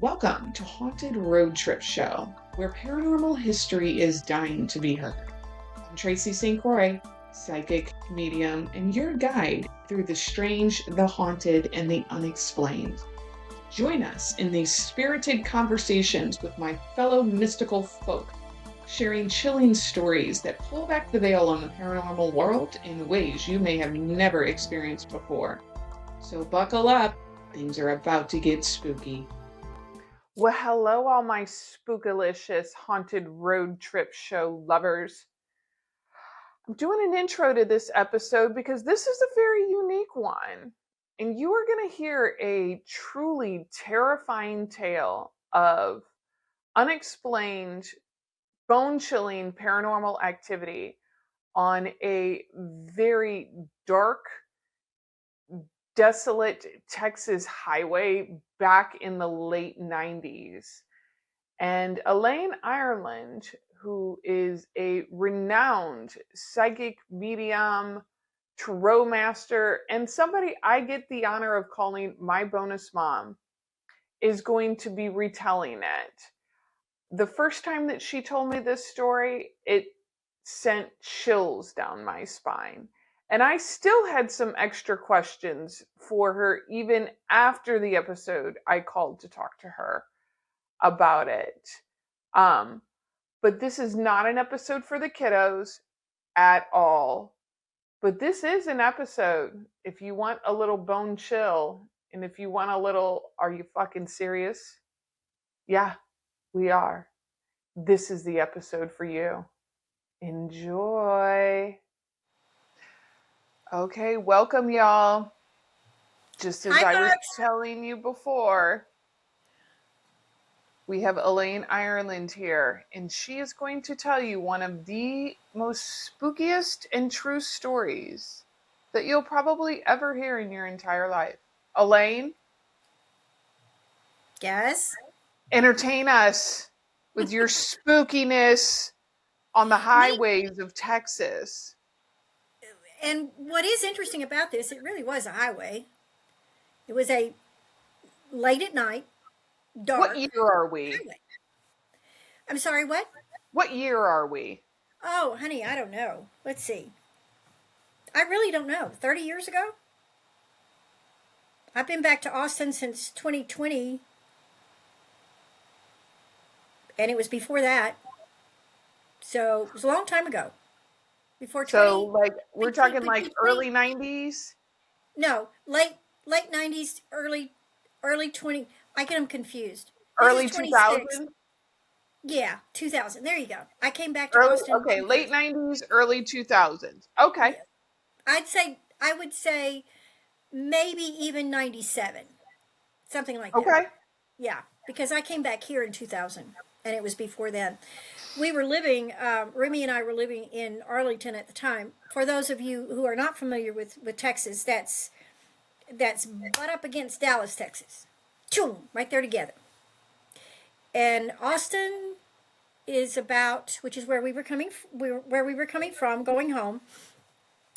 Welcome to Haunted Road Trip Show, where paranormal history is dying to be heard. I'm Tracy St. Croi, psychic, medium, and your guide through the strange, the haunted, and the unexplained. Join us in these spirited conversations with my fellow mystical folk, sharing chilling stories that pull back the veil on the paranormal world in ways you may have never experienced before. So buckle up, things are about to get spooky. Well, hello, all my spookalicious haunted road trip show lovers. I'm doing an intro to this episode because this is a very unique one. And you are going to hear a truly terrifying tale of unexplained, bone chilling paranormal activity on a very dark, desolate Texas highway back in the late 90s. And Elaine Ireland, who is a renowned psychic medium, tarot master, and somebody I get the honor of calling my bonus mom, is going to be retelling it. The first time that she told me this story, it sent chills down my spine. And I still had some extra questions for her even after the episode I called to talk to her about it. But this is not an episode for the kiddos at all. But this is an episode if you want a little bone chill and if you want a little, are you fucking serious? Yeah, we are. This is the episode for you. Enjoy. Okay, welcome, y'all. Just as Hi, I was folks. telling you before, we have Elaine Ireland here, and she is going to tell you one of the most spookiest and true stories that you'll probably ever hear in your entire life. Elaine, Yes. entertain us with your spookiness on the highways of Texas. And what is interesting about this, it really was a highway. It was a late at night, What dark year are we? highway. I'm sorry, what? What year are we? Oh, honey, I don't know. Let's see. I really don't know. 30 years ago? I've been back to Austin since 2020, and it was before that. So it was a long time ago. Before 20. So, like, we're talking like early 90s? No, late 90s, early 20. I get them confused. Early 2000s? Yeah, 2000. There you go. I came back to Austin. Okay, late 90s, early 2000s. Okay. Yeah. I would say maybe even 97. Something like that. Okay. Yeah, because I came back here in 2000 and it was before then. We were living, Remy and I were living in Arlington at the time. For those of you who are not familiar with Texas, that's butt up against Dallas, Texas. Choom, right there together. And Austin is about, which is where we were coming from, going home.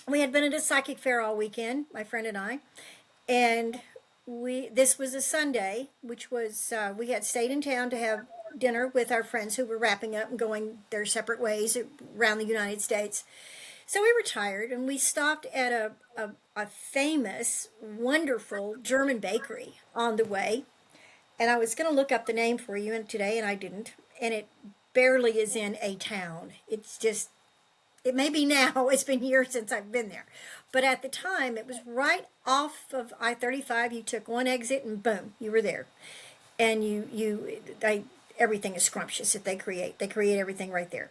We had been at a psychic fair all weekend, my friend and I, and this was a Sunday, which was we had stayed in town to have dinner with our friends who were wrapping up and going their separate ways around the United States. So we were tired, and we stopped at a famous, wonderful German bakery on the way. And I was going to look up the name for you today, and I didn't. And it barely is in a town. It's just, it may be now. It's been years since I've been there. But at the time, it was right off of I-35. You took one exit, and boom, you were there. And everything is scrumptious that they create. They create everything right there.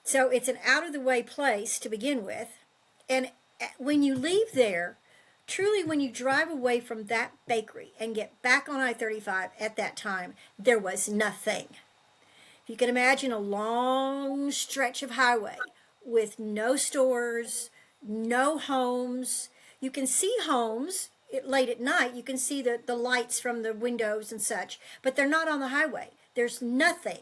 So it's an out-of-the-way place to begin with. And when you leave there, truly, when you drive away from that bakery and get back on I-35 at that time, there was nothing. If you can imagine a long stretch of highway with no stores, no homes. You can see homes late at night. You can see the lights from the windows and such, but they're not on the highway. There's nothing.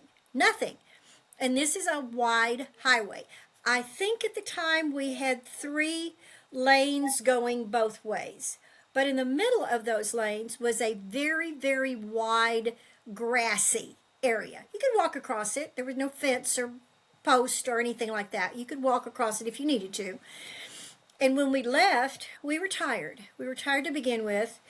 And this is a wide highway. I think at the time we had 3 lanes going both ways. But in the middle of those lanes was a very, very wide grassy area. You could walk across it. There was no fence or post or anything like that. You could walk across it if you needed to. And when we left, we were tired. We were tired to begin with.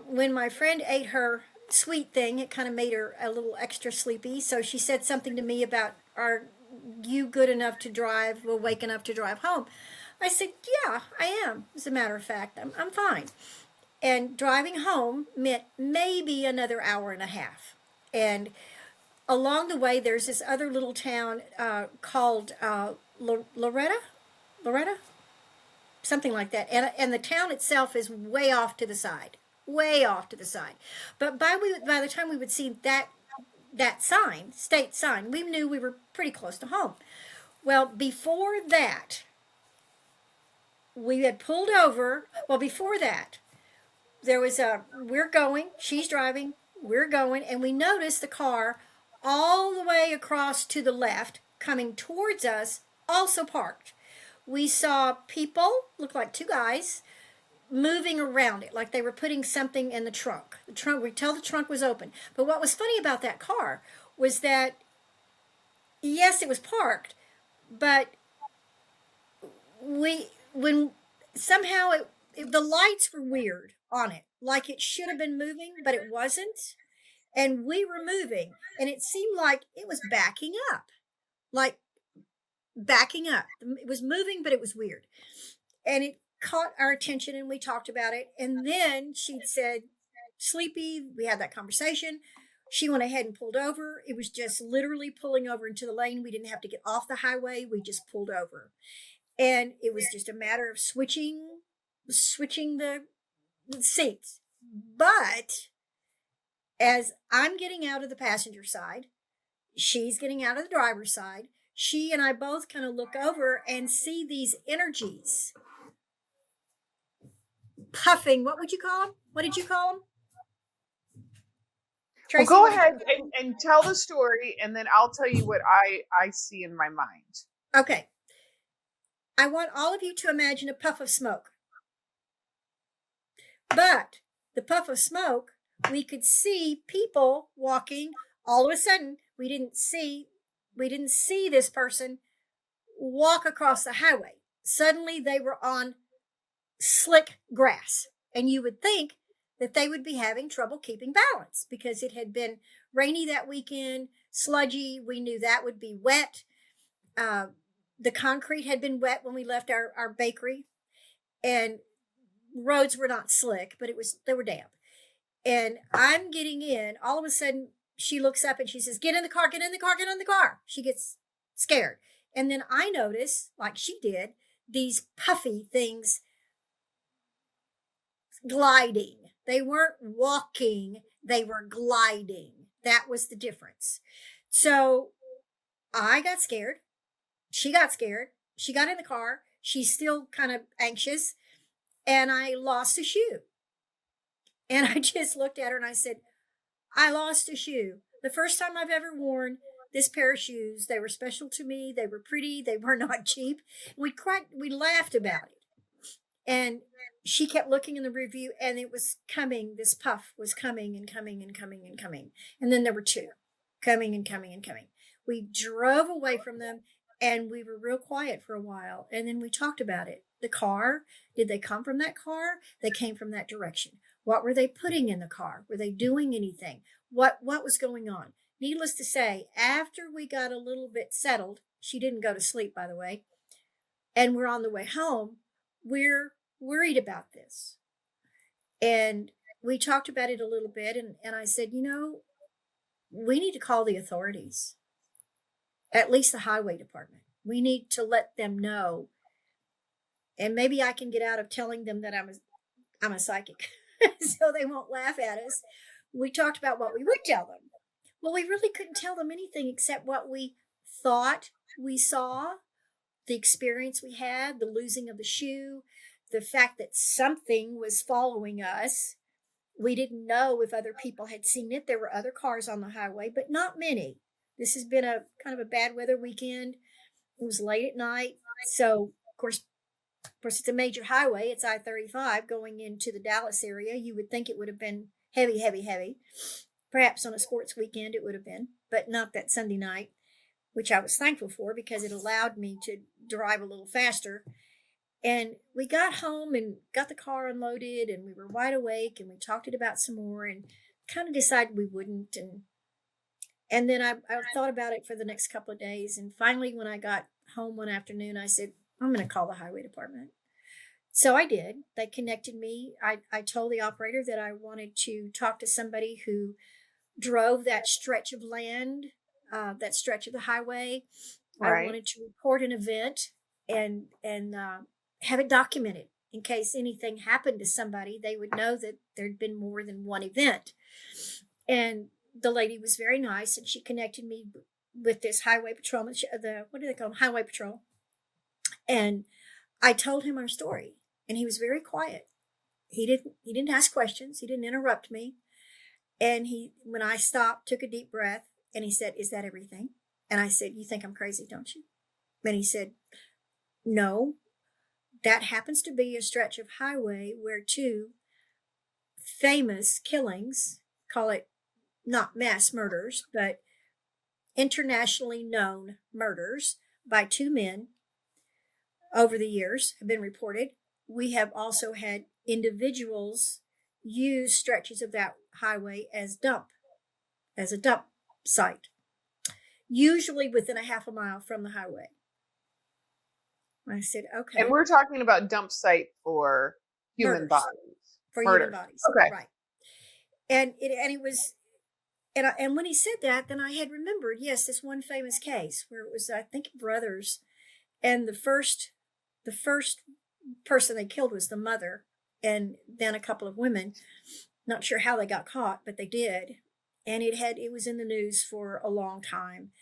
When my friend ate her sweet thing, it kind of made her a little extra sleepy. So she said something to me about, "Are you good enough to drive, awake enough to drive home?" I said, "Yeah, I am. As a matter of fact, I'm fine." And driving home meant maybe another hour and a half. And along the way, there's this other little town called Loretta? Loretta? Something like that. And the town itself is way off to the side. Way off to the side. But by the time we would see that sign, state sign, we knew we were pretty close to home. Well, before that, we had pulled over. Well, before that, there was we're going, she's driving, we're going, and we noticed the car all the way across to the left coming towards us, also parked. We saw people, looked like two guys, moving around it, like they were putting something in the trunk. We tell the trunk was open. But what was funny about that car was that, yes, it was parked, but when somehow the lights were weird on it, like it should have been moving, but it wasn't. And we were moving, and it seemed like it was backing up, like backing up. It was moving, but it was weird. And it caught our attention, and we talked about it. And then she said, "Sleepy." We had that conversation. She went ahead and pulled over. It was just literally pulling over into the lane. We didn't have to get off the highway. We just pulled over. And it was just a matter of switching the seats. But as I'm getting out of the passenger side, she's getting out of the driver's side, she and I both kind of look over and see these energies puffing. What would you call them? What did you call them? Well, Tracy, go ahead and tell the story, and then I'll tell you what I see in my mind. Okay. I want all of you to imagine a puff of smoke. But the puff of smoke, we could see people walking. All of a sudden, we didn't see this person walk across the highway. Suddenly they were on slick grass. And you would think that they would be having trouble keeping balance because it had been rainy that weekend, sludgy. We knew that would be wet. The concrete had been wet when we left our bakery, and roads were not slick, but they were damp. And I'm getting in. All of a sudden, she looks up and she says, "Get in the car, get in the car, get in the car." She gets scared. And then I notice, like she did, these puffy things gliding. They weren't walking, they were gliding. That was the difference. So I got scared. She got scared. She got in the car. She's still kind of anxious. And I lost a shoe. And I just looked at her and I said, "I lost a shoe. The first time I've ever worn this pair of shoes. They were special to me. They were pretty. They were not cheap." We laughed about it. And she kept looking in the review, and it was coming. This puff was coming and coming and coming and coming. And then there were two coming and coming and coming. We drove away from them, and we were real quiet for a while. And then we talked about it. The car, did they come from that car? They came from that direction. What were they putting in the car? Were they doing anything? What was going on? Needless to say, after we got a little bit settled, she didn't go to sleep, by the way, and we're on the way home, we're worried about this. And we talked about it a little bit, and I said, we need to call the authorities, at least the highway department. We need to let them know. And maybe I can get out of telling them that I'm a psychic so they won't laugh at us. We talked about what we would tell them. Well, we really couldn't tell them anything except what we thought we saw, the experience we had, the losing of the shoe, the fact that something was following us. We didn't know if other people had seen it. There were other cars on the highway, but not many. This has been a kind of a bad weather weekend. It was late at night. So, of course, it's a major highway. It's I-35 going into the Dallas area. You would think it would have been heavy, heavy, heavy. Perhaps on a sports weekend it would have been, but not that Sunday night, which I was thankful for because it allowed me to drive a little faster. And we got home and got the car unloaded, and we were wide awake, and we talked it about some more, and kind of decided we wouldn't. And then I thought about it for the next couple of days, and finally, when I got home one afternoon, I said, I'm going to call the highway department. So I did. They connected me. I told the operator that I wanted to talk to somebody who drove that stretch of land, that stretch of the highway. I Right. wanted to report an event and have it documented in case anything happened to somebody. They would know that there'd been more than one event. And the lady was very nice, and she connected me with this highway patrolman. What do they call them? Highway patrol. And I told him our story, and he was very quiet. He didn't ask questions. He didn't interrupt me. And when I stopped, took a deep breath, and he said, "Is that everything?" And I said, "You think I'm crazy, don't you?" And he said, "No, that happens to be a stretch of highway where two famous killings, call it not mass murders, but internationally known murders by two men over the years have been reported. We have also had individuals use stretches of that highway as a dump site, usually within a half a mile from the highway." I said, "Okay." And we're talking about dump site for human Murders. bodies. For Murder. human bodies. Okay. Right. And it was, and when he said that, then I had remembered, yes, this one famous case where it was, I think, brothers, and the first person they killed was the mother, and then a couple of women. Not sure how they got caught, but they did. And it was in the news for a long time.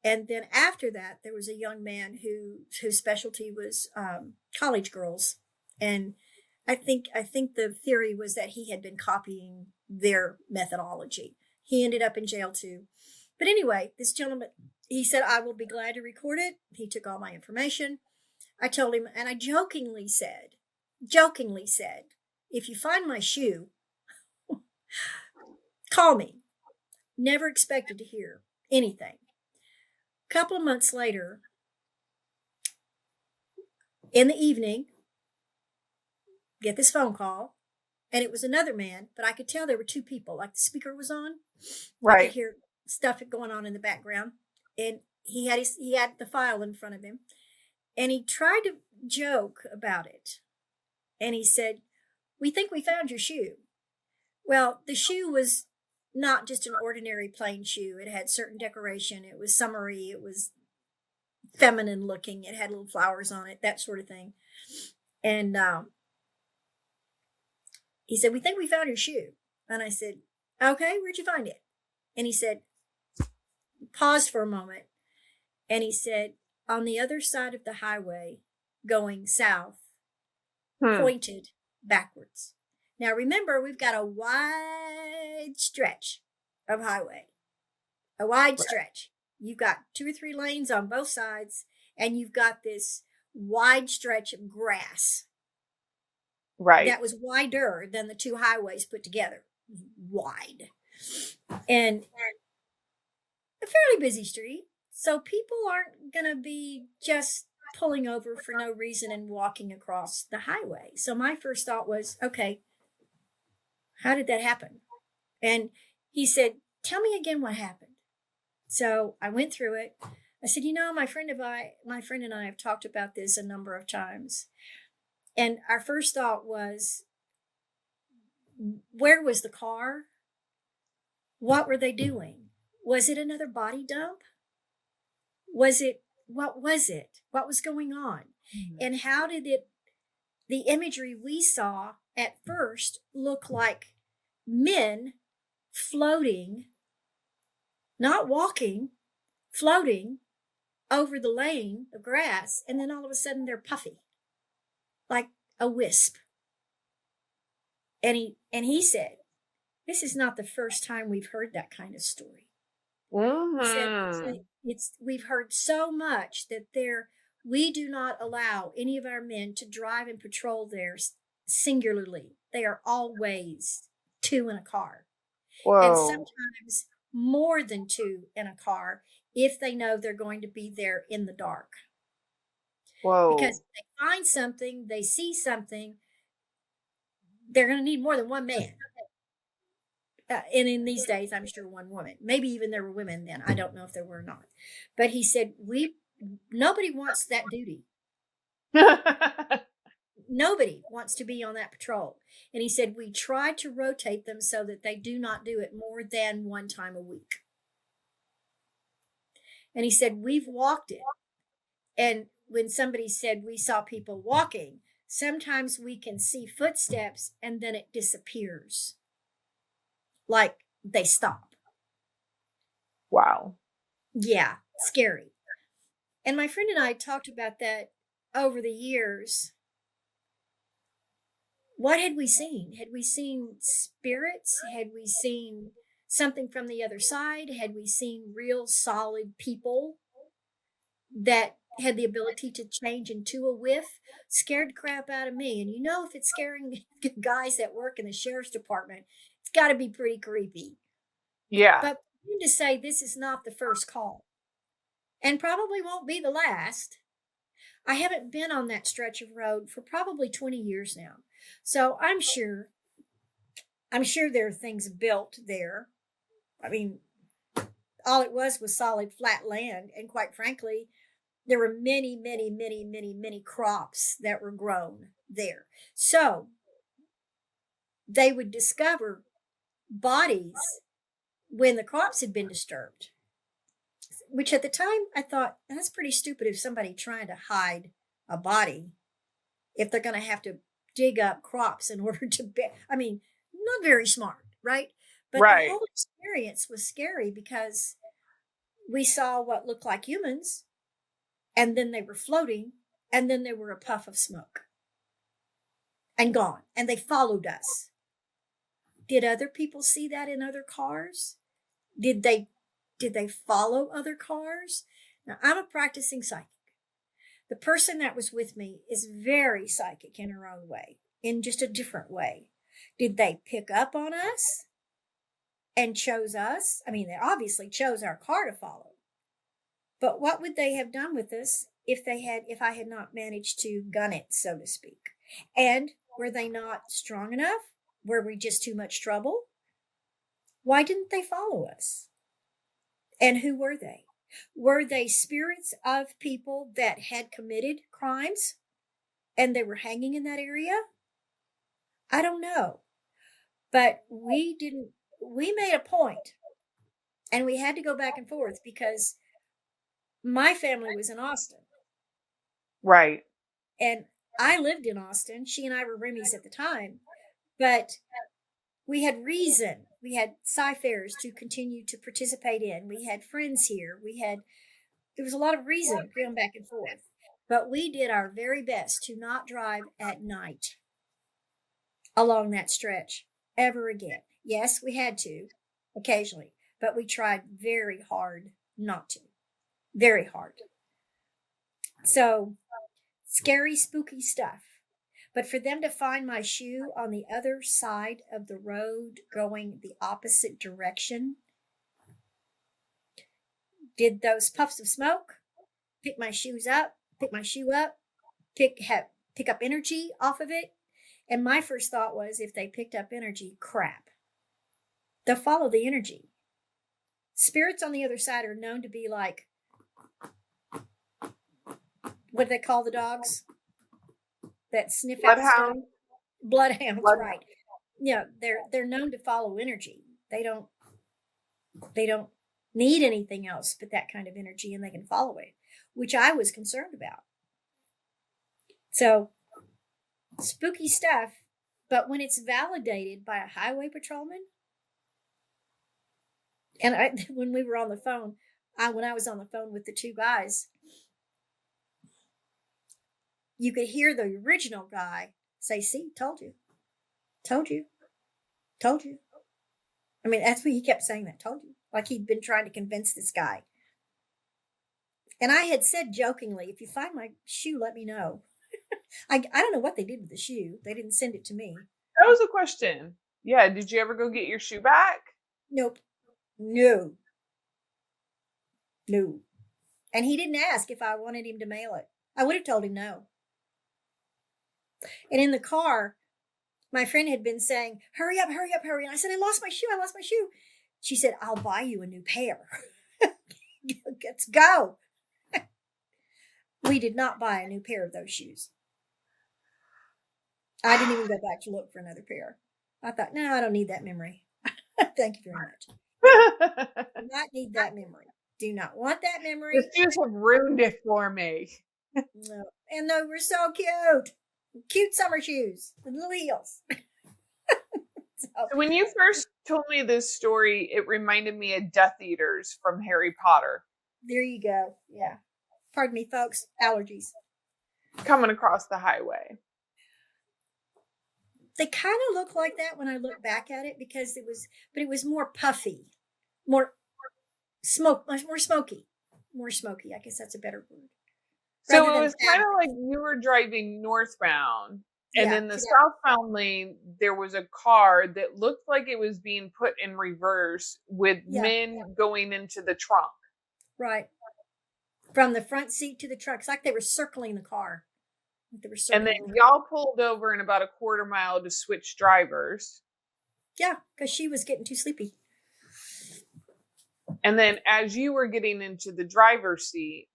And then after that, there was a young man whose specialty was college girls, and I think the theory was that he had been copying their methodology. He ended up in jail too. But anyway, this gentleman, he said, "I will be glad to record it." He took all my information. I told him, and I jokingly said, "If you find my shoe, call me." Never expected to hear anything. A couple of months later, in the evening, get this phone call, and it was another man, but I could tell there were two people. Like the speaker was on, I could hear stuff going on in the background, and he had the file in front of him, and he tried to joke about it, and he said, "We think we found your shoe." Well, the shoe was not just an ordinary plain shoe. It had certain decoration. It was summery. It was feminine looking. It had little flowers on it, that sort of thing. And he said, "We think we found your shoe." And I said, "Okay, where'd you find it?" And he said, paused for a moment, and he said, "On the other side of the highway, going south, pointed backwards." Now remember, we've got a wide stretch of highway, a wide stretch. You've got 2 or 3 lanes on both sides, and you've got this wide stretch of grass. Right. That was wider than the two highways put together. Wide. And a fairly busy street. So people aren't going to be just pulling over for no reason and walking across the highway. So my first thought was, okay, how did that happen? And he said, "Tell me again what happened." So I went through it. I said, my friend and I have talked about this a number of times. And our first thought was, where was the car? What were they doing? Was it another body dump? What was it? What was going on? Mm-hmm. And how did the imagery we saw at first look like men floating, not walking, floating over the lane of grass, and then all of a sudden they're puffy, like a wisp. And he said, "This is not the first time we've heard that kind of story." Mm-hmm. He said, we've heard so much that we do not allow any of our men to drive and patrol there singularly. They are always 2 in a car. And Whoa. sometimes more than two in a car if they know they're going to be there in the dark. Because Whoa. if they find something, they see something, they're going to need more than one man. And in these days, I'm sure one woman. Maybe even there were women then. I don't know if there were or not. But he said, nobody wants that duty. Nobody wants to be on that patrol. And he said, we try to rotate them so that they do not do it more than one time a week. And he said, we've walked it. And when somebody said we saw people walking, sometimes we can see footsteps and then it disappears. Like they stop. Wow. Yeah, scary. And my friend and I talked about that over the years. What had we seen? Had we seen spirits? Had we seen something from the other side? Had we seen real solid people that had the ability to change into a whiff? Scared the crap out of me. And if it's scaring guys that work in the sheriff's department, it's got to be pretty creepy. Yeah. But to say this is not the first call and probably won't be the last. I haven't been on that stretch of road for probably 20 years now. So I'm sure there are things built there. I mean, all it was solid flat land. And quite frankly, there were many, many, many, many, many crops that were grown there. So they would discover bodies when the crops had been disturbed, which at the time I thought that's pretty stupid if somebody trying to hide a body, if they're going to have to dig up crops in order to not very smart, right? But Right. the whole experience was scary because we saw what looked like humans, and then they were floating, and then they were a puff of smoke and gone, and they followed us. Did other people see that in other cars? Did they follow other cars? Now, I'm a practicing psychic. The person that was with me is very psychic in her own way, in just a different way. Did they pick up on us and chose us? I mean, they obviously chose our car to follow. But what would they have done with us if I had not managed to gun it, so to speak? And were they not strong enough? Were we just too much trouble? Why didn't they follow us? And who were they? Were they spirits of people that had committed crimes and they were hanging in that area? I don't know. But we made a point, and we had to go back and forth because my family was in Austin. Right. And I lived in Austin. She and I were roomies at the time, but we had reason. We had sci-fairs to continue to participate in. We had friends here. There was a lot of reason going back and forth. But we did our very best to not drive at night along that stretch ever again. Yes, we had to occasionally, but we tried very hard not to. Very hard. So, scary, spooky stuff. But for them to find my shoe on the other side of the road going the opposite direction, did those puffs of smoke pick my shoe up, pick up energy off of it? And my first thought was, if they picked up energy, crap. They'll follow the energy. Spirits on the other side are known to be like, what do they call the dogs that sniff out stuff? Bloodhounds, right? Yeah, they're known to follow energy. They don't need anything else but that kind of energy, and they can follow it, which I was concerned about. So, spooky stuff, but when it's validated by a highway patrolman, and when we were on the phone, when I was on the phone with the two guys, you could hear the original guy say, "See, told you. I mean, that's what he kept saying, that told you. Like he'd been trying to convince this guy. And I had said jokingly, if you find my shoe, let me know. I don't know what they did with the shoe. They didn't send it to me. That was a question. Yeah. Did you ever go get your shoe back? Nope. No. No. And he didn't ask if I wanted him to mail it. I would have told him no. And in the car, my friend had been saying, hurry up, hurry up, hurry. And I said, I lost my shoe. I lost my shoe. She said, I'll buy you a new pair. Let's go. We did not buy a new pair of those shoes. I didn't even go back to look for another pair. I thought, no, I don't need that memory. Thank you very much. Do not need that memory. Do not want that memory. The shoes have ruined it for me. No. And they were so cute. Cute summer shoes with little heels. So, when you first told me this story, it reminded me of Death Eaters from Harry Potter. There you go. Yeah. Pardon me, folks. Allergies. Coming across the highway. They kind of look like that when I look back at it because it was more puffy, more smoky. More smoky. I guess that's a better word. So it was kind of like you were driving northbound, and in the southbound lane, there was a car that looked like it was being put in reverse with men going into the trunk. Right. From the front seat to the trunk. It's like they were circling the car. And then y'all pulled over in about a quarter mile to switch drivers. Yeah, because she was getting too sleepy. And then as you were getting into the driver's seat,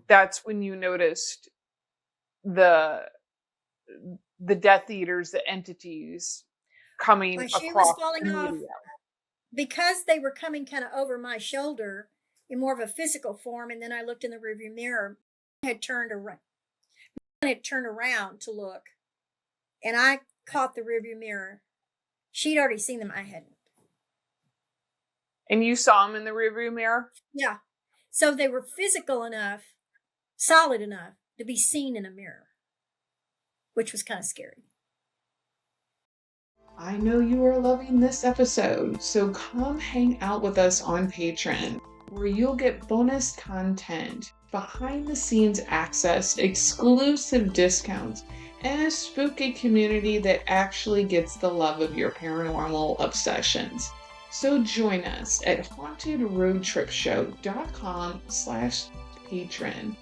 that's when you noticed the Death Eaters, the entities coming across. She was falling off because they were coming kind of over my shoulder in more of a physical form. And then I looked in the rearview mirror, had turned around to look, and I caught the rearview mirror. She'd already seen them. I hadn't. And you saw them in the rearview mirror? Yeah. So they were physical enough, solid enough to be seen in a mirror, which was kind of scary. I know you are loving this episode, so come hang out with us on Patreon, where you'll get bonus content, behind-the-scenes access, exclusive discounts, and a spooky community that actually gets the love of your paranormal obsessions. So join us at hauntedroadtripshow.com/patron.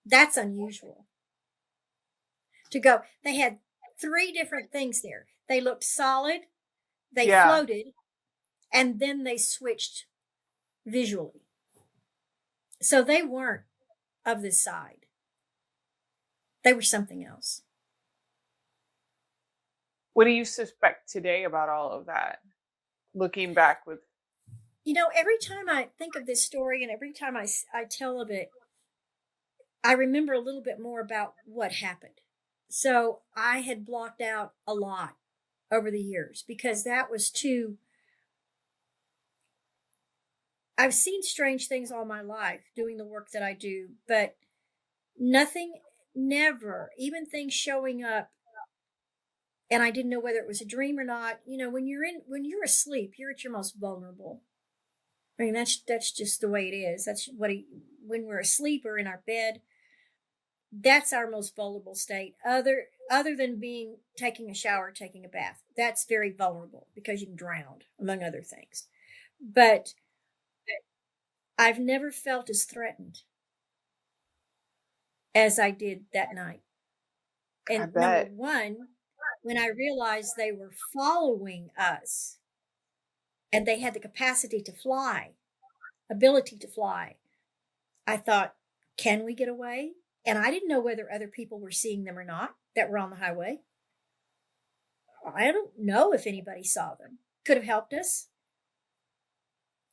That's unusual. To go, they had 3 different things there. They looked solid, they floated, and then they switched visually. So they weren't of this side. They were something else. What do you suspect today about all of that? Looking back with... every time I think of this story and every time I tell of it, I remember a little bit more about what happened. So I had blocked out a lot over the years because that was too... I've seen strange things all my life doing the work that I do, but never, even things showing up and I didn't know whether it was a dream or not. When you're asleep, you're at your most vulnerable. I mean, that's just the way it is. That's when we're asleep or in our bed, that's our most vulnerable state. Other than taking a shower, taking a bath, that's very vulnerable because you can drown, among other things. But I've never felt as threatened as I did that night. And number one, when I realized they were following us and they had the capacity to fly, ability to fly, I thought, can we get away? And I didn't know whether other people were seeing them or not that were on the highway. I don't know if anybody saw them. Could have helped us.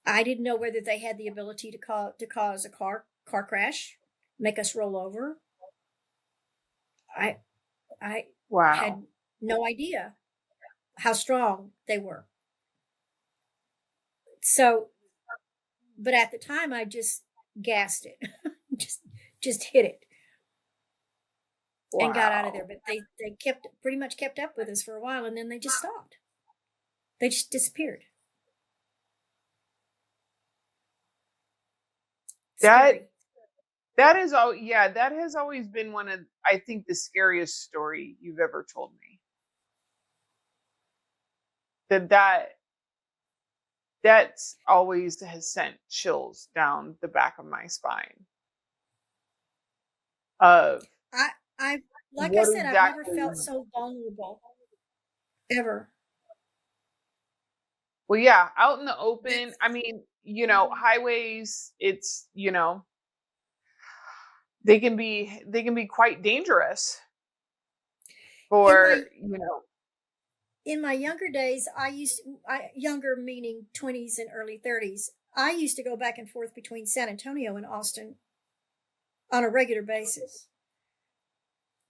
I didn't know whether they had the ability to cause a car crash, make us roll over. I had no idea how strong they were. So, but at the time, I just gassed it, just hit it, and got out of there. But they pretty much kept up with us for a while, and then they just stopped. They just disappeared. That has always been one of, I think, the scariest story you've ever told me. that's always has sent chills down the back of my spine of I like I what said, I've never exactly. felt so vulnerable ever. Well, yeah, out in the open, That's I mean, mhm. highways, it's, they can be quite dangerous In for, my in my younger days, younger meaning 20s and early 30s, I used to go back and forth between San Antonio and Austin on a regular basis,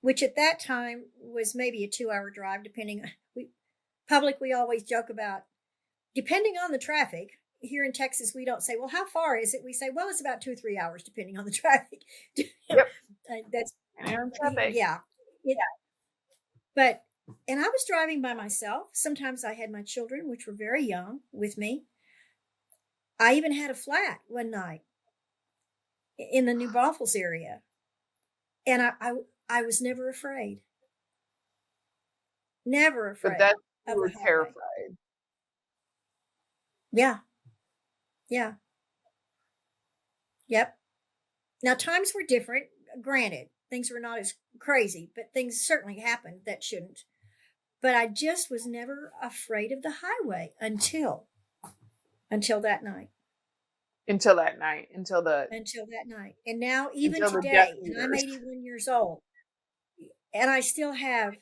which at that time was maybe a 2-hour drive, depending. We always joke about depending on the traffic. Here in Texas, we don't say, "Well, how far is it?" We say, "Well, it's about 2 or 3 hours, depending on the traffic." yep, That's and traffic. yeah. It, but and I was driving by myself. Sometimes I had my children, which were very young, with me. I even had a flat one night in the New Braunfels area, and I was never afraid, never But afraid that you of the were highway. terrified. Yeah, yeah, yep. Now times were different. Granted, things were not as crazy, but things certainly happened that shouldn't. But I just was never afraid of the highway until that night. Until that night, until the Until that night. And now, even until the death today, and I'm meters. 81 years old, and I still have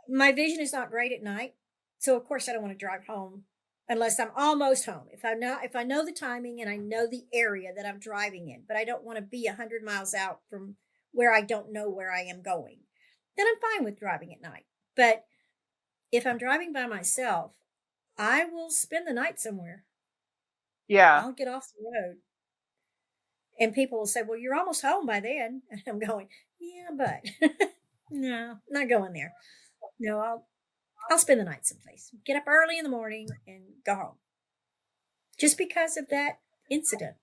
my vision is not great at night. So of course I don't want to drive home unless I'm almost home. If I know the timing and I know the area that I'm driving in, but I don't want to be 100 miles out from where I don't know where I am going, then I'm fine with driving at night. But if I'm driving by myself, I will spend the night somewhere. Yeah. I'll get off the road. And people will say, "Well, you're almost home by then." And I'm going, "Yeah, but no, not going there. No, I'll spend the night someplace. Get up early in the morning and go home." Just because of that incident.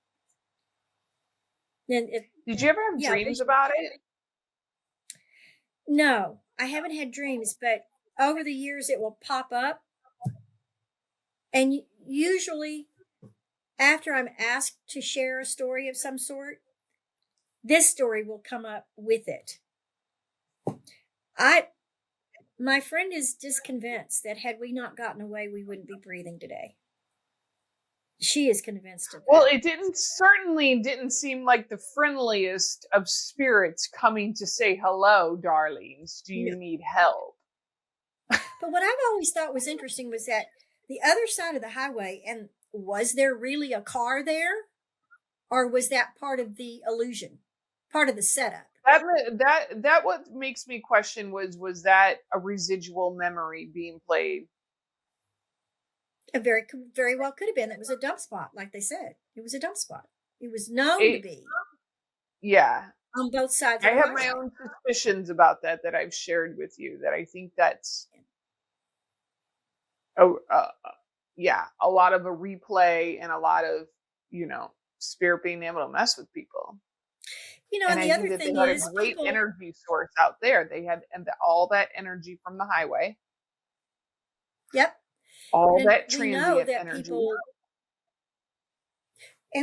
And Did you ever have yeah, dreams about it? no, I haven't had dreams, but over the years it will pop up. And usually after I'm asked to share a story of some sort, this story will come up with it. I My friend is just convinced that had we not gotten away, we wouldn't be breathing today. She is convinced of Well, that. it didn't seem like the friendliest of spirits coming to say hello, darlings. Do No. you need help? But what I've always thought was interesting was that the other side of the highway, and was there really a car there? Or was that part of the illusion, part of the setup? That what makes me question was that a residual memory being played? It very well could have been. That was a dump spot, like they said. It was a dump spot. It was known to It be yeah. on both sides I of the have my highway. own suspicions about that I've shared with you that I think that's a, yeah, a lot of a replay and a lot of, you know, spirit being able to mess with people. And And I the think other that they thing had a is, great people, energy source out there. They had all that energy from the highway, yep, all and that transient energy.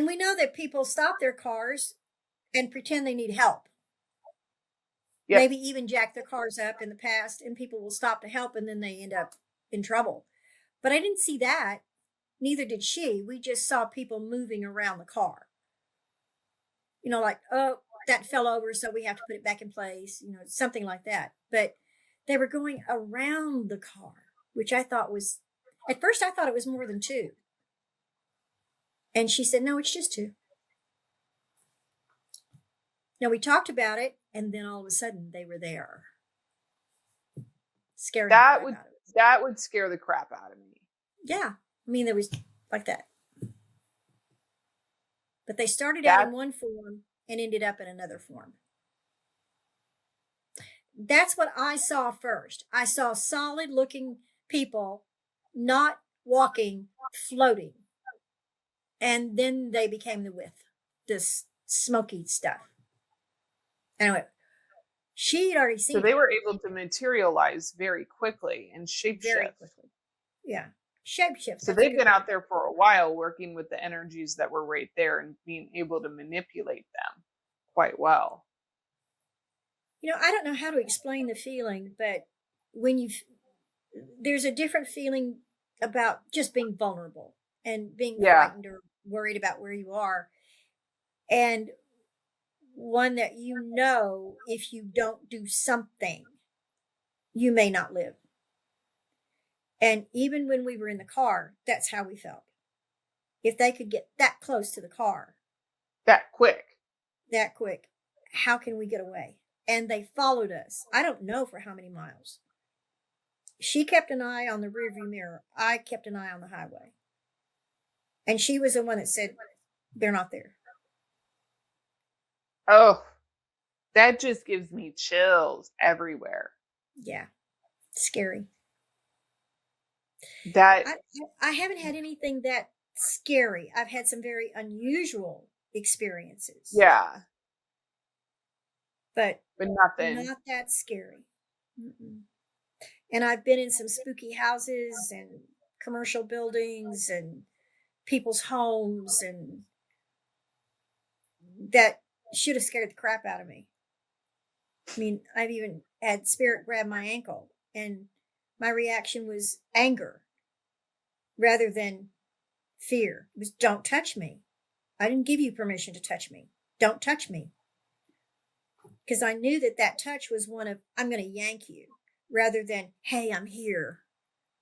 we know that people stop their cars and pretend they need help. Yep. Maybe even jack their cars up in the past, and people will stop to help, and then they end up in trouble. But I didn't see that. Neither did she. We just saw people moving around the car. Like, oh, that fell over, so we have to put it back in place, something like that. But they were going around the car, which at first I thought it was more than two. And she said, "No, it's just two." Now we talked about it, and then all of a sudden they were there, scaring the That crap would out of us. that would scare the crap out of me. Yeah. I mean, there was like that. But they started out That in one form and ended up in another form. That's what I saw first. I saw solid looking people not walking, floating. And then they became the width, this smoky stuff. Anyway, she had already so seen they it were able to materialize very quickly and very shapeshift. quickly. Yeah. Shapeshift. So That's a they've good been word. out there for a while working with the energies that were right there and being able to manipulate them quite well. I don't know how to explain the feeling, but when there's a different feeling about just being vulnerable and being Yeah, frightened or worried about where you are. And one that if you don't do something, you may not live. And even when we were in the car, that's how we felt. If they could get that close to the car that quick. that quick, how can we get away? And they followed us. I don't know for how many miles. She kept an eye on the rearview mirror. I kept an eye on the highway. And she was the one that said, they're not there. Oh, that just gives me chills everywhere. Yeah, scary. That, I haven't had anything that scary. I've had some very unusual experiences, yeah, but but nothing. not that scary. Mm-mm. And I've been in some spooky houses and commercial buildings and people's homes, and that should have scared the crap out of me. I mean, I've even had spirit grab my ankle, and my reaction was anger rather than fear. It was, don't touch me. I didn't give you permission to touch me. Don't touch me. Because I knew that touch was one of, I'm going to yank you, rather than, hey, I'm here.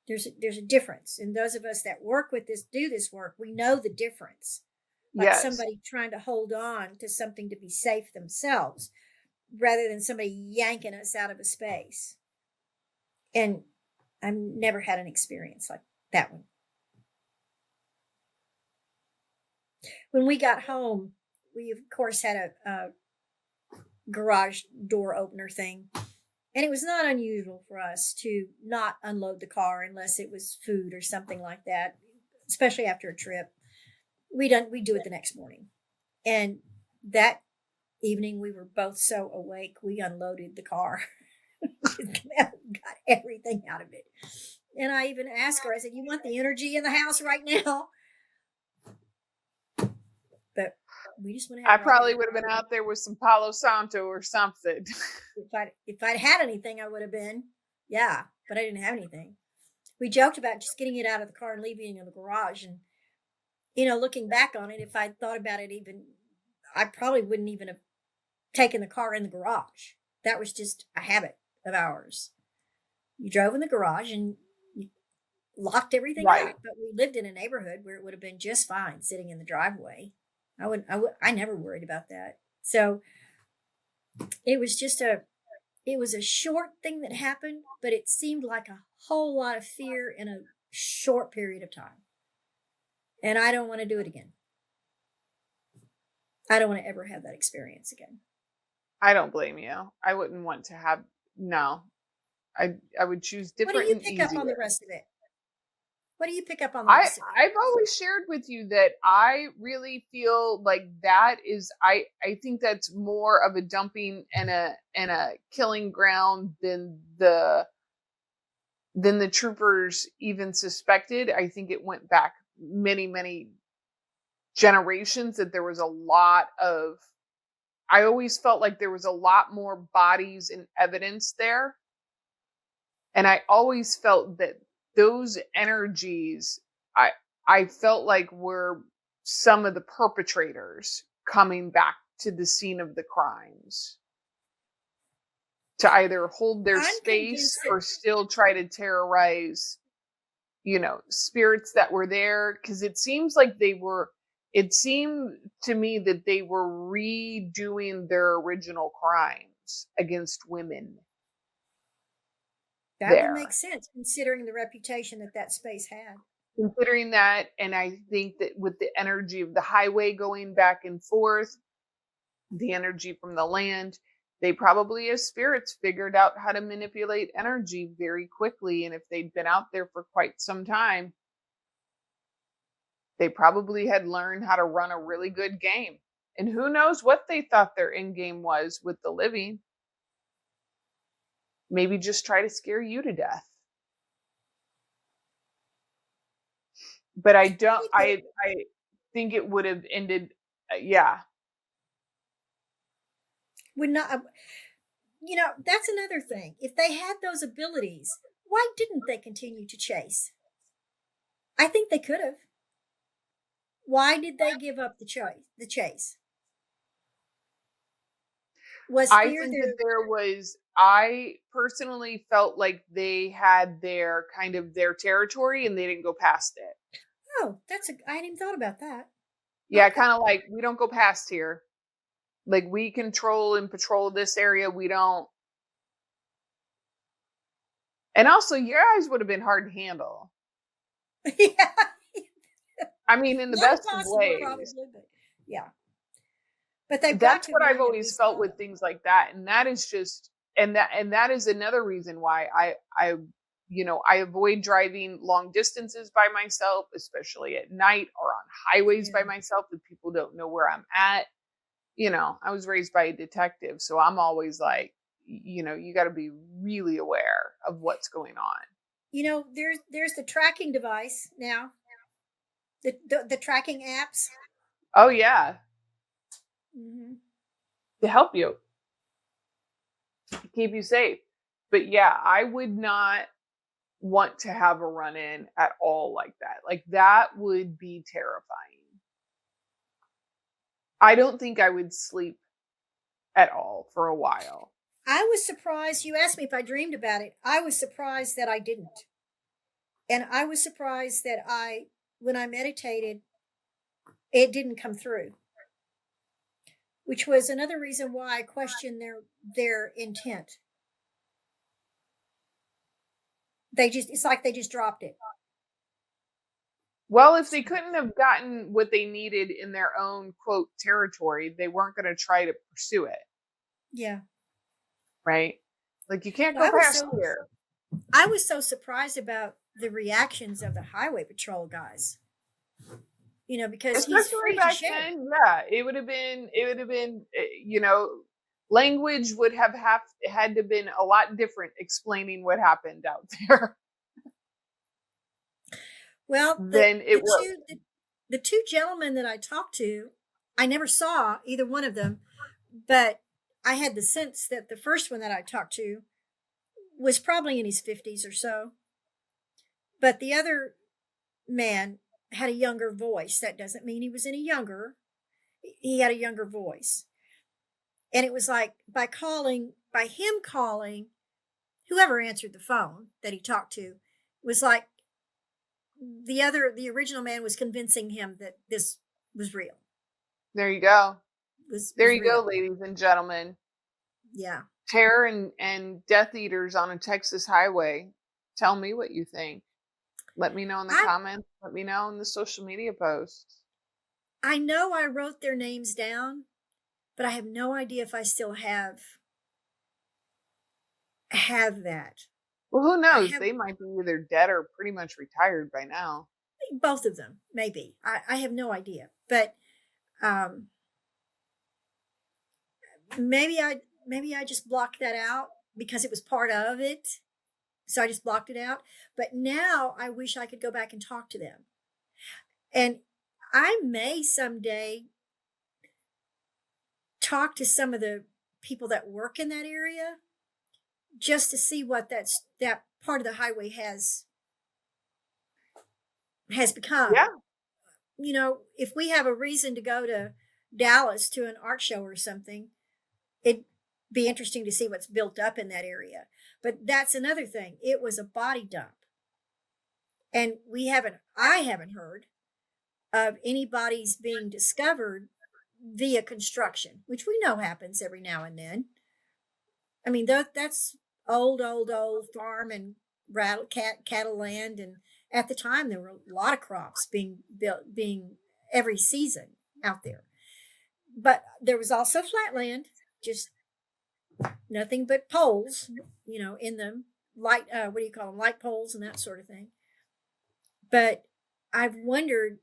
There's a difference. And those of us that work with this, do this work, we know the difference. Like Yes. somebody trying to hold on to something to be safe themselves, rather than somebody yanking us out of a space. And I've never had an experience like that one. When we got home, we of course had a garage door opener thing. And it was not unusual for us to not unload the car unless it was food or something like that, especially after a trip. We do it the next morning. And that evening we were both so awake, we unloaded the car. Got everything out of it. And I even asked her, I said, you want the energy in the house right now? But we just went ahead I and rocked probably it. would have been out there with some Palo Santo or something. If I'd had anything, I would have been. Yeah, but I didn't have anything. We joked about just getting it out of the car and leaving it in the garage. And, looking back on it, if I'd thought about it even, I probably wouldn't even have taken the car in the garage. That was just a habit of ours. You drove in the garage and you locked everything Right. up. But we lived in a neighborhood where it would have been just fine sitting in the driveway. I never worried about that. So it was it was a short thing that happened, but it seemed like a whole lot of fear in a short period of time. And I don't want to do it again. I don't want to ever have that experience again. I don't blame you. I wouldn't want to have, no. I would choose different. What do you and pick up easier. on the rest of it? What do you pick up on the rest of it? I've always shared with you that I really feel like that is, I think that's more of a dumping and a killing ground than the troopers even suspected. I think it went back many, many generations that there was a lot of, I always felt like there was a lot more bodies and evidence there. And I always felt that those energies, I felt like were some of the perpetrators coming back to the scene of the crimes to either hold their space or still try to terrorize, spirits that were there. Because it seemed to me that they were redoing their original crimes against women. That would make sense considering the reputation that space had. Considering that, and I think that with the energy of the highway going back and forth, the energy from the land, they probably as spirits figured out how to manipulate energy very quickly. And if they'd been out there for quite some time, they probably had learned how to run a really good game. And who knows what they thought their end game was with the living. Maybe just try to scare you to death. but I don't. I think it would have ended. Yeah. Would not. That's another thing. If they had those abilities, why didn't they continue to chase? I think they could have. Why did they give up the chase? Was I fear think their? that there was. I personally felt like they had their kind of their territory, and they didn't go past it. Oh, I hadn't even thought about that. Yeah, Okay. kind of like we don't go past here. Like we control and patrol this area. We don't. And also, your eyes would have been hard to handle. Yeah. I mean, in the Not best of impossible, probably, ways. but yeah. But they've got That's to what I've been at always least felt thought with of. things like that, and that is just, and that is another reason why I avoid driving long distances by myself, especially at night or on highways by Yeah. myself that people don't know where I'm at. I was raised by a detective, so I'm always like, you got to be really aware of what's going on. There's the tracking device now, the tracking apps. Oh yeah, Hmm. to help you, keep you safe. But yeah, I would not want to have a run in at all like that. Like that would be terrifying. I don't think I would sleep at all for a while. I was surprised. You asked me if I dreamed about it. I was surprised that I didn't, and I was surprised that when I meditated, it didn't come through, which was another reason why I questioned their intent. It's like they just dropped it. Well, if they couldn't have gotten what they needed in their own quote territory, they weren't going to try to pursue it, Yeah. right? Like you can't Well, go past here. I was so surprised about the reactions of the highway patrol guys. Because he's Especially free to back share. then, yeah, it would have been, language would have had to been a lot different explaining what happened out there Well, than it was. the two gentlemen that I talked to, I never saw either one of them, but I had the sense that the first one that I talked to was probably in his 50s or so. But the other man had a younger voice. That doesn't mean he was any younger. He had a younger voice. And it was like by him calling, whoever answered the phone that he talked to was like the original man was convincing him that this was real. There you go. There Was you go, real. ladies and gentlemen. Yeah. Terror and Death Eaters on a Texas highway. Tell me what you think. Let me know in the I comments. Let me know in the social media posts. I know I wrote their names down, but I have no idea if I still have that. Well, who I knows? have They might be either dead or pretty much retired by now. both of them, maybe. I have no idea. But um maybe I just blocked that out because it was part of it. So I just blocked it out. But now I wish I could go back and talk to them. And I may someday talk to some of the people that work in that area just to see what that part of the highway has become. Yeah. If we have a reason to go to Dallas to an art show or something, it'd be interesting to see what's built up in that area. But that's another thing. It was a body dump. And I haven't heard of any bodies being discovered via construction, which we know happens every now and then. I mean, that's old farm and cattle land. And at the time, there were a lot of crops being every season out there. But there was also flatland, just nothing but poles, in the light, what do you call them, light poles and that sort of thing. But I've wondered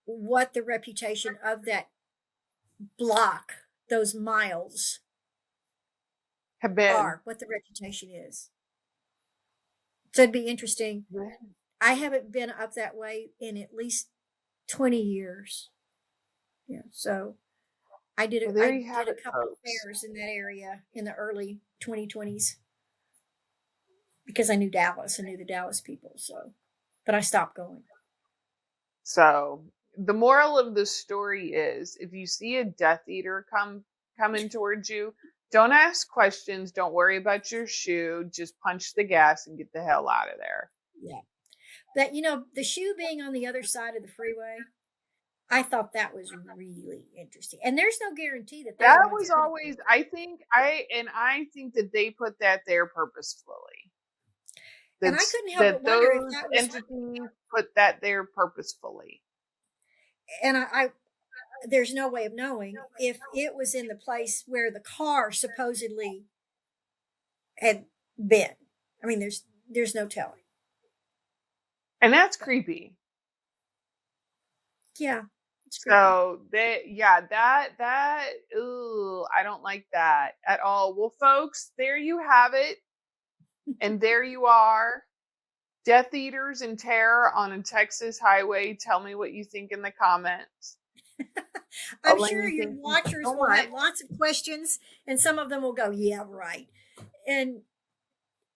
what the reputation of that block, those miles Have been. are, what the reputation is. So it'd be interesting I haven't been up that way in at least 20 years. Yeah. So Well, there I you have did a it, couple of folks. fairs in that area in the early 2020s because I knew Dallas. I knew the Dallas people. So, but I stopped going. So the moral of the story is, if you see a Death Eater coming towards you, don't ask questions. Don't worry about your shoe. Just punch the gas and get the hell out of there. Yeah. That, the shoe being on the other side of the freeway, I thought that was really interesting. And there's no guarantee that they're the That ones was that put it always, there. I think that they put that there purposefully. And I couldn't help but That wonder if those that was, entities put that there purposefully. and I there's no way of knowing if it was in the place where the car supposedly had been. I mean, there's no telling. And that's creepy. Yeah. It's creepy. So that ooh, I don't like that at all. Well, folks, there you have it. And there you are. Death Eaters in terror on a Texas highway. Tell me what you think in the comments. I'm Elaine, sure your thank you watchers so will have much. lots of questions, and some of them will go, "Yeah, right," and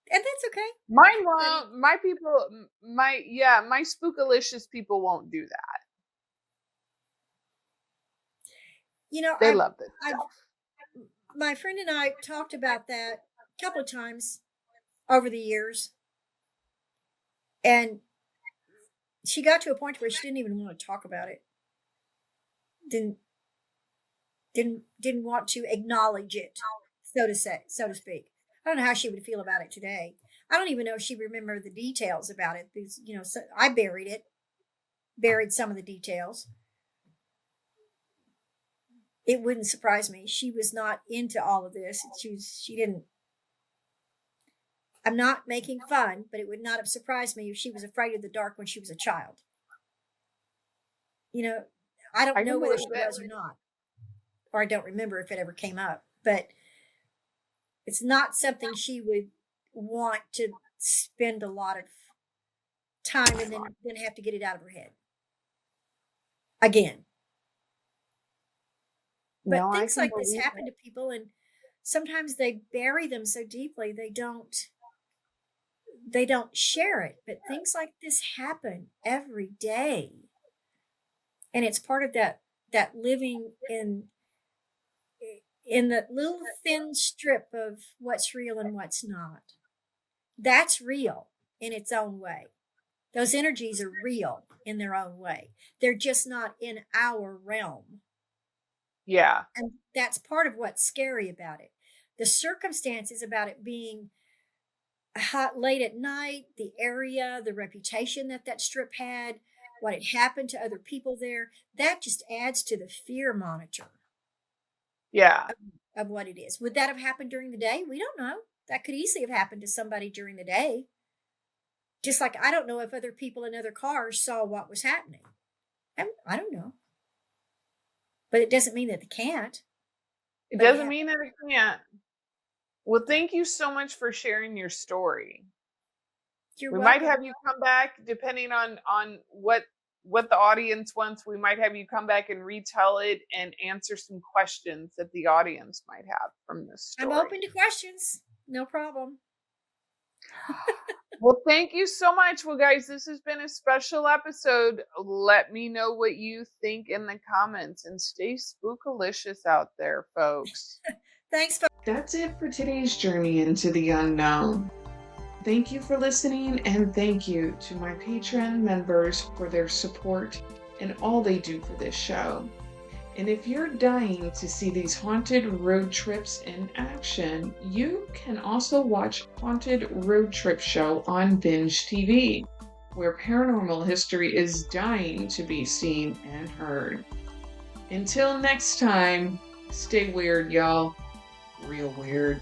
that's okay. Mine won't. My people, my spookalicious people won't do that. They love this stuff. My friend and I talked about that a couple of times over the years, and she got to a point where she didn't even want to talk about it. Didn't want to acknowledge it, so to speak. I don't know how she would feel about it today. I don't even know if she remembered the details about it because so I buried some of the details. It wouldn't surprise me. She was not into all of this. She didn't. I'm not making fun, but it would not have surprised me if she was afraid of the dark when she was a child. I don't know whether she was or not, or I don't remember if it ever came up, but it's not something she would want to spend a lot of time and then have to get it out of her head again. But things like this happen to people, and sometimes they bury them so deeply they don't share it. But things like this happen every day, and it's part of that living in that little thin strip of what's real and what's not. That's real in its own way. Those energies are real in their own way. They're just not in our realm. Yeah. And that's part of what's scary about it. The circumstances about it being hot late at night, the area, the reputation that strip had, what had happened to other people there, that just adds to the fear monitor. Yeah. Of what it is. Would that have happened during the day? We don't know. That could easily have happened to somebody during the day. Just like I don't know if other people in other cars saw what was happening. I don't know. But it doesn't mean that they can't. It doesn't mean that it can't. Well, thank you so much for sharing your story. You're welcome. Might have you come back, depending on what the audience wants. We might have you come back and retell it and answer some questions that the audience might have from this story. I'm open to questions. No problem. Well, thank you so much. Well, guys, this has been a special episode. Let me know what you think in the comments, and stay spookalicious out there, folks. Thanks, folks. That's it for today's journey into the unknown. Thank you for listening, and thank you to my Patreon members for their support and all they do for this show. And if you're dying to see these haunted road trips in action, you can also watch Haunted Road Trip Show on Binge TV, where paranormal history is dying to be seen and heard. Until next time, stay weird, y'all. Real weird.